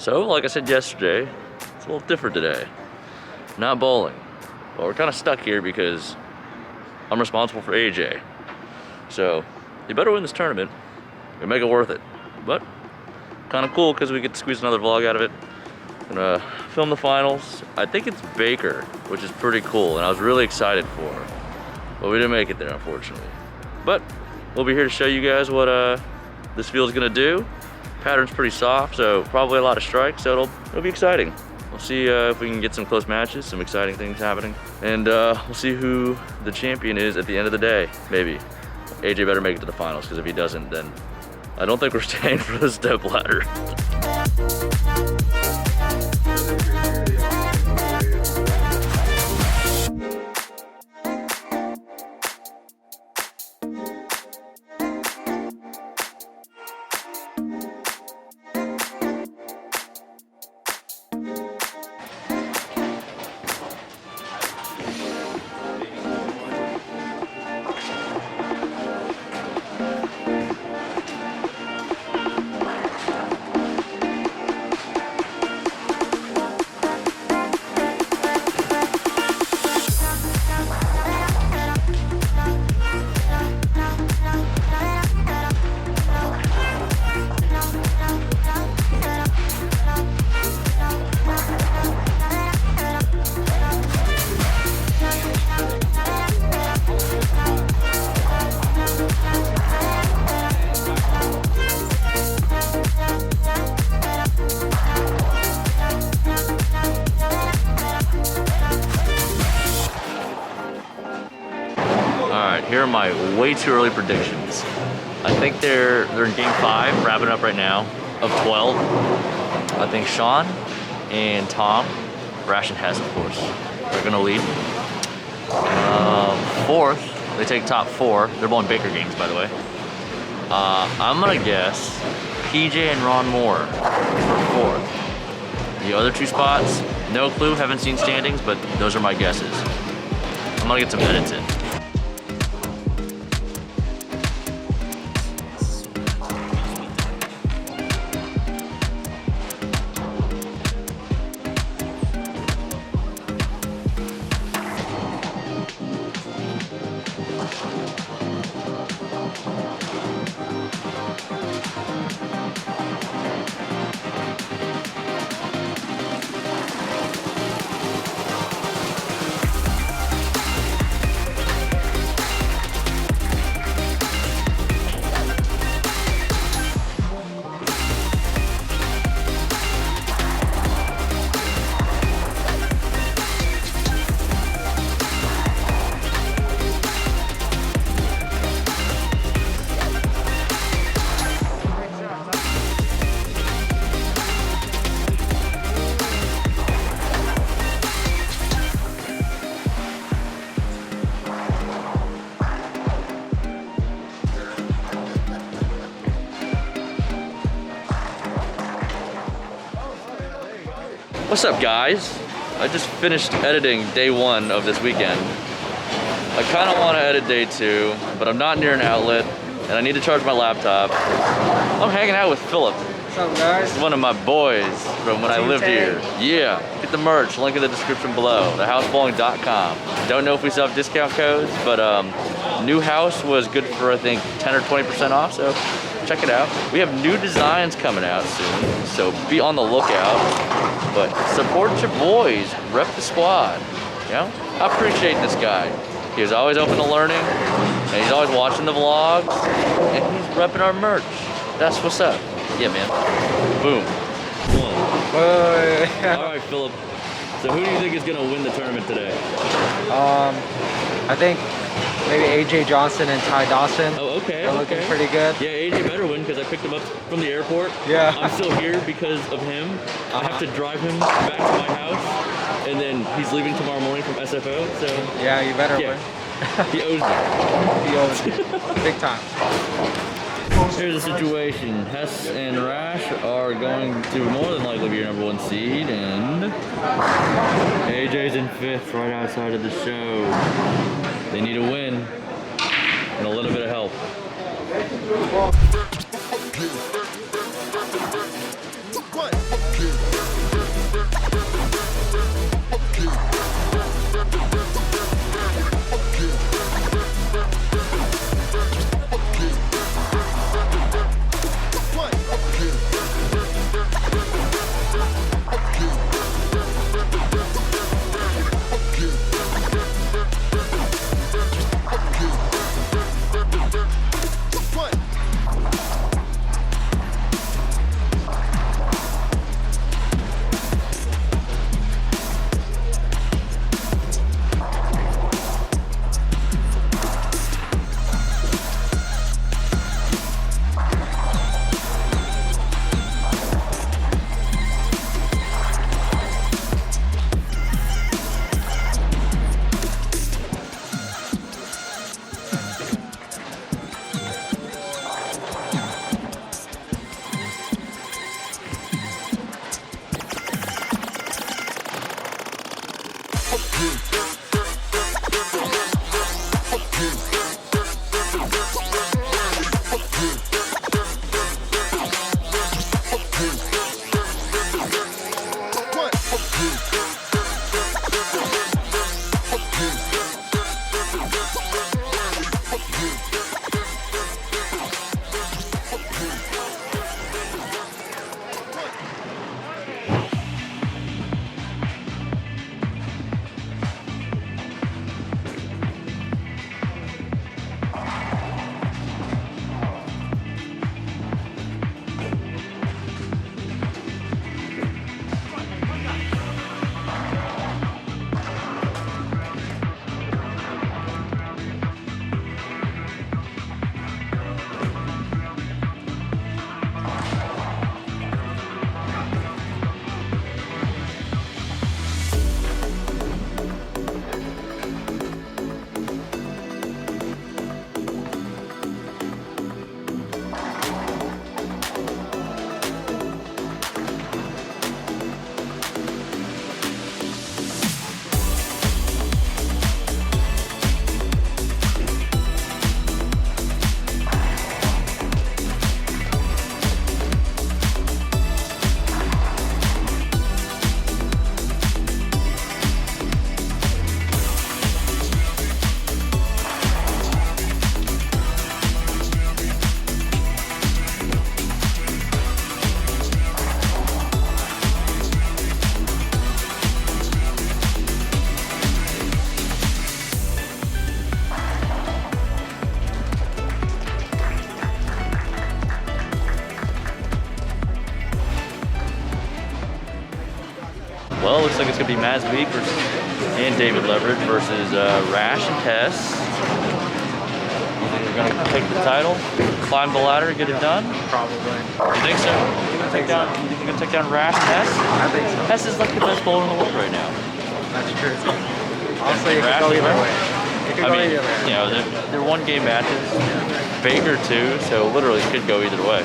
So, like I said yesterday, it's a little different today. Not bowling. But we're kind of stuck here because I'm responsible for AJ. So, you better win this tournament and make it worth it. But, kind of cool because we get to squeeze another vlog out of it. Gonna film the finals. I think it's Baker, which is pretty cool, and I was really excited for. But we didn't make it there, unfortunately. But, we'll be here to show you guys what this field's gonna do. Pattern's pretty soft, so probably a lot of strikes, so it'll be exciting. We'll see if we can get some close matches, some exciting things happening. And we'll see who the champion is at the end of the day, maybe. AJ better make it to the finals, because if he doesn't, then I don't think we're staying for the step ladder. Here are my way too early predictions. I think they're in game 5, wrapping up right now, of 12. I think Sean and Tom, Rash and Hess, of course, are gonna lead. 4th, they take top 4. They're bowling Baker games, by the way. I'm gonna guess PJ and Ron Moore for 4th. The other 2 spots, no clue, haven't seen standings, but those are my guesses. I'm gonna get some edits in. What's up, guys? I just finished editing day 1 of this weekend. I kind of want to edit day 2, but I'm not near an outlet, and I need to charge my laptop. I'm hanging out with Philip. What's up, guys? He's one of my boys from when I lived Tang. here. Yeah, get the merch, link in the description below, thehousebowling.com. Don't know if we still have discount codes, but new house was good for, I think, 10 or 20% off, so check it out. We have new designs coming out soon, so be on the lookout. But support your boys, rep the squad. You know, I appreciate this guy. He was always open to learning, and he's always watching the vlogs, and he's repping our merch. That's what's up. Yeah, man. Boom. 1. All right, Philip. So who do you think is gonna win the tournament today? I think maybe AJ Johnson and Ty Dawson. Oh, okay. They're looking pretty good. Yeah, AJ better win because I picked him up from the airport. Yeah. I'm still here because of him. I have to drive him back to my house, and then he's leaving tomorrow morning from SFO. So yeah, you better win. He owes me. He owes you. Big time. Here's the situation. Hess and Rash are going to more than likely be your #1 seed, and AJ's in 5th right outside of the show. They need a win and a little bit of help. Well, it looks like it's gonna be Mads Week and David Leverett versus Rash and Tess. You think they're gonna take the title, climb the ladder, get it done? Probably. You think so? You think they're gonna take down Rash and Tess? I think so. Tess is like the best bowler in the world right now. That's true. Honestly, it could go either way. It could go either way. You know, they're one-game matches. Baker too, so literally it could go either way.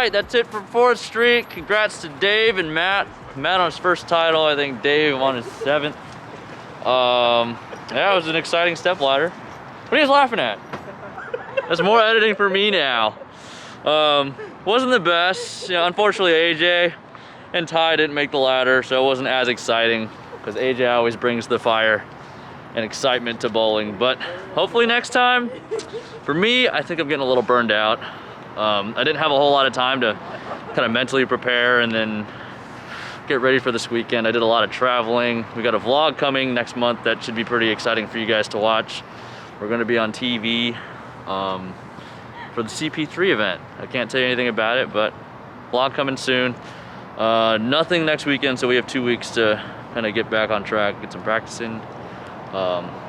right, that's it for 4th Street. Congrats to Dave and Matt. Matt on his first title, I think Dave on his 7th. Yeah, it was an exciting step ladder. What are you guys laughing at? That's more editing for me now. Wasn't the best. You know, unfortunately, AJ and Ty didn't make the ladder, so it wasn't as exciting because AJ always brings the fire and excitement to bowling. But hopefully next time, for me, I think I'm getting a little burned out. I didn't have a whole lot of time to kind of mentally prepare and then get ready for this weekend. I did a lot of traveling. We got a vlog coming next month that should be pretty exciting for you guys to watch. We're gonna be on TV for the CP3 event. I can't tell you anything about it, but vlog coming soon. Nothing next weekend, so we have 2 weeks to kind of get back on track, get some practice in.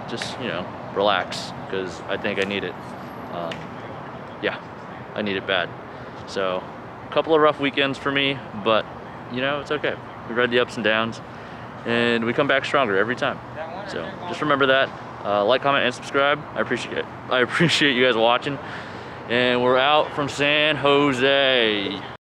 Just, you know, relax, because I think I need it. Yeah, I need it bad. So, a couple of rough weekends for me, but, you know, it's okay. We ride the ups and downs, and we come back stronger every time. So, just remember that. Like, comment, and subscribe. I appreciate you guys watching. And we're out from San Jose.